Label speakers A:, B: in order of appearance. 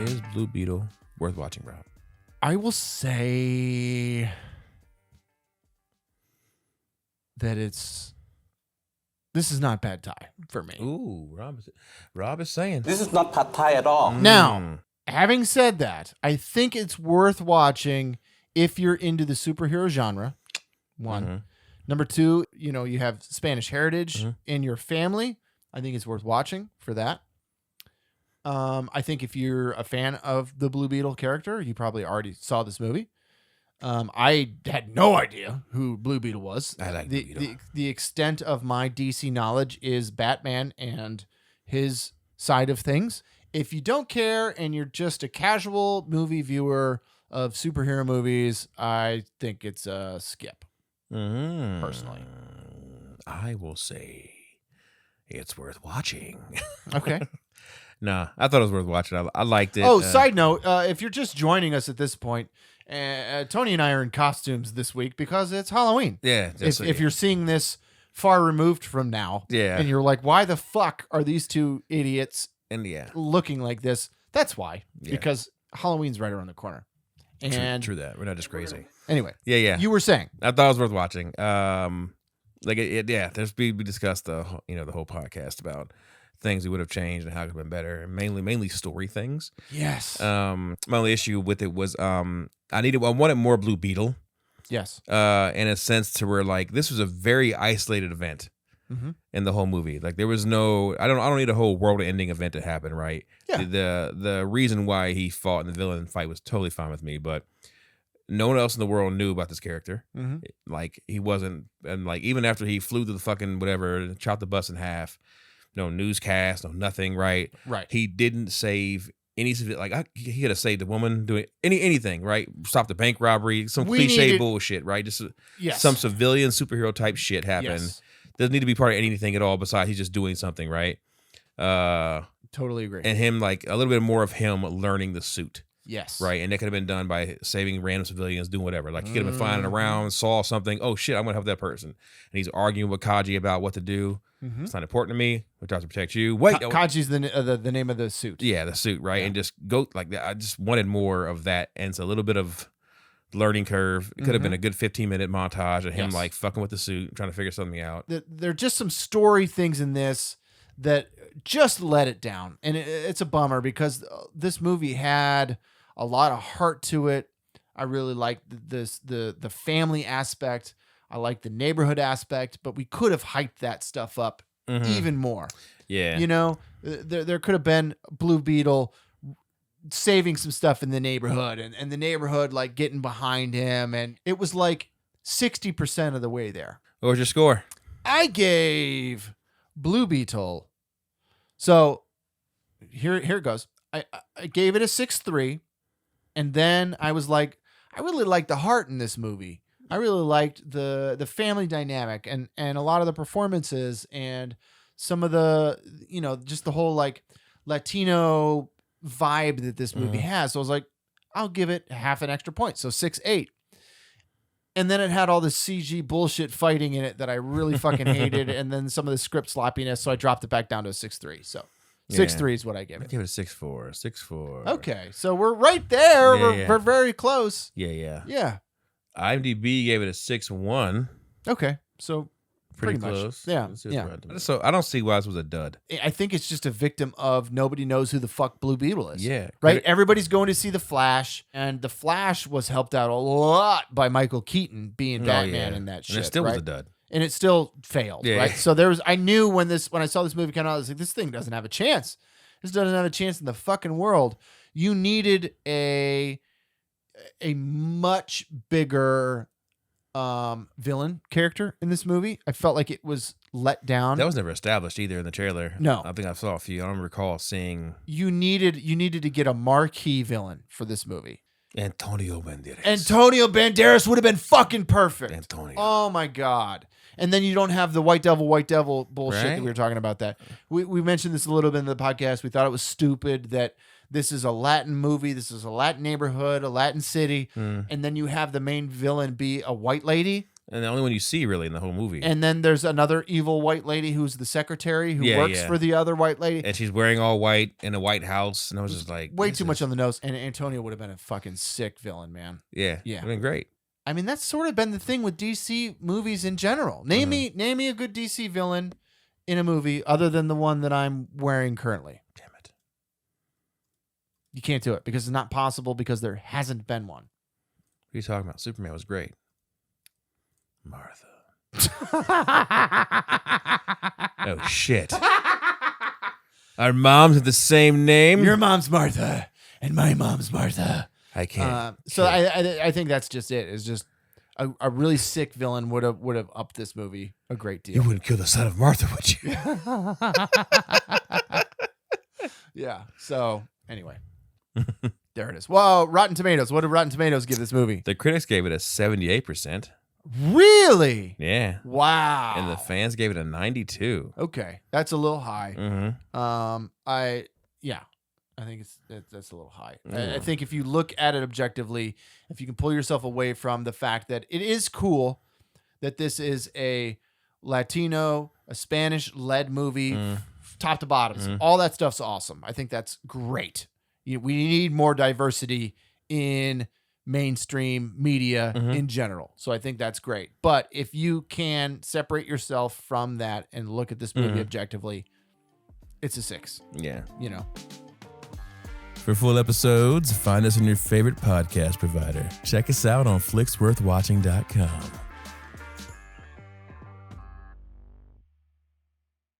A: is Blue Beetle worth watching, Rob?
B: I will say that this is not pad thai for me.
A: Ooh, Rob is saying.
C: This is not pad thai at all.
B: Now, having said that, I think it's worth watching if you're into the superhero genre. One.
A: Mm-hmm.
B: Number two, you have Spanish heritage in your family. I think it's worth watching for that. I think if you're a fan of the Blue Beetle character, you probably already saw this movie. I had no idea who Blue Beetle was.
A: I like Blue Beetle.
B: The extent of my DC knowledge is Batman and his side of things. If you don't care and you're just a casual movie viewer of superhero movies, I think it's a skip. Personally,
A: I will say it's worth watching.
B: Okay.
A: Nah, I thought it was worth watching. I liked it.
B: Oh, side note, if you're just joining us at this point, Tony and I are in costumes this week because it's Halloween.
A: Yeah.
B: If you're seeing this far removed from now, and you're like, why the fuck are these two idiots looking like this? That's why. Yeah. Because Halloween's right around the corner. And
A: true that. We're not just crazy.
B: Anyway.
A: Yeah.
B: You were saying.
A: I thought it was worth watching. We discussed the whole podcast about things we would have changed and how it could have been better, and mainly story things.
B: Yes.
A: My only issue with it was I wanted more Blue Beetle.
B: Yes.
A: In a sense to where like this was a very isolated event in the whole movie. Like there was no I don't need a whole world-ending event to happen, right?
B: Yeah.
A: The reason why he fought in the villain fight was totally fine with me, but no one else in the world knew about this character. Like he wasn't, and like even after he flew to the fucking whatever, chopped the bus in half. No newscast, no nothing, right?
B: Right.
A: He didn't save any he could have saved the woman doing anything, right? Stop the bank robbery, some cliche bullshit, right? Just some civilian superhero type shit happened.
B: Yes.
A: Doesn't need to be part of anything at all besides he's just doing something, right?
B: Totally agree.
A: And him like a little bit more of him learning the suit.
B: Yes.
A: Right. And that could have been done by saving random civilians, doing whatever. Like he could have been flying around, saw something. Oh shit, I'm gonna help that person. And he's arguing with Kaji about what to do. It's not important to me. We're trying to protect you. Wait,
B: Kaji's the name of the suit.
A: Yeah, the suit, right? Yeah. And just go like that. I just wanted more of that, and it's a little bit of learning curve. It could have been a good 15-minute montage of him like fucking with the suit, trying to figure something out.
B: There are just some story things in this that just let it down, and it's a bummer because this movie had a lot of heart to it. I really liked the family aspect. I like the neighborhood aspect, but we could have hyped that stuff up even more.
A: Yeah.
B: There could have been Blue Beetle saving some stuff in the neighborhood and the neighborhood like getting behind him. And it was like 60% of the way there.
A: What was your score?
B: I gave Blue Beetle. So here it goes. I gave it a 6.3. And then I was like, I really liked the heart in this movie. I really liked the family dynamic and a lot of the performances and some of the, just the whole like Latino vibe that this movie has. So I was like, I'll give it half an extra point. So 6.8. And then it had all the CG bullshit fighting in it that I really fucking hated. And then some of the script sloppiness. So I dropped it back down to a 6.3. So 6.3 is what I gave it.
A: I gave it a 6.4. 6.4.
B: Okay. So we're right there. We're very close.
A: Yeah. IMDb gave it a 6.1.
B: Okay. So pretty
A: close.
B: Yeah.
A: So I don't see why this was a dud.
B: I think it's just a victim of nobody knows who the fuck Blue Beetle is.
A: Yeah.
B: Right? Everybody's going to see The Flash, and The Flash was helped out a lot by Michael Keaton being Batman and that shit.
A: And it still was a dud.
B: And it still failed, right? So I knew when I saw this movie come out, I was like, this thing doesn't have a chance. This doesn't have a chance in the fucking world. You needed a much bigger villain character in this movie. I felt like it was let down.
A: That was never established either in the trailer.
B: No.
A: I think I saw a few. I don't recall seeing.
B: You needed to get a marquee villain for this movie.
A: Antonio Banderas.
B: Antonio Banderas would have been fucking perfect.
A: Antonio.
B: Oh my God. And then you don't have the white devil bullshit that we were talking about that. We mentioned this a little bit in the podcast. We thought it was stupid that this is a Latin movie. This is a Latin neighborhood, a Latin city. And then you have the main villain be a white lady.
A: And the only one you see really in the whole movie.
B: And then there's another evil white lady who's the secretary who works for the other white lady.
A: And she's wearing all white in a white house. And I was just like...
B: Way too much on the nose. And Antonio would have been a fucking sick villain, man.
A: Yeah. Would have been great.
B: I mean, that's sort of been the thing with DC movies in general. Name me a good DC villain in a movie other than the one that I'm wearing currently.
A: Damn it.
B: You can't do it because it's not possible because there hasn't been one.
A: What are you talking about? Superman was great. Martha. Oh, shit. Our moms have the same name?
B: Your mom's Martha and my mom's Martha.
A: I can't.
B: I think that's just it. It's just a really sick villain would have upped this movie a great deal.
A: You wouldn't kill the son of Martha, would you?
B: Yeah. So anyway, there it is. Well, Rotten Tomatoes. What did Rotten Tomatoes give this movie?
A: The critics gave it a 78%.
B: Really?
A: Yeah.
B: Wow.
A: And the fans gave it a 92.
B: Okay, that's a little high.
A: Mm-hmm.
B: I think that's a little high. I think if you look at it objectively, if you can pull yourself away from the fact that it is cool that this is a Latino, a Spanish-led movie, top to bottom, all that stuff's awesome. I think that's great. We need more diversity in mainstream media in general. So I think that's great. But if you can separate yourself from that and look at this movie objectively, it's a 6.
A: Yeah.
C: For full episodes, find us on your favorite podcast provider. Check us out on flicksworthwatching.com.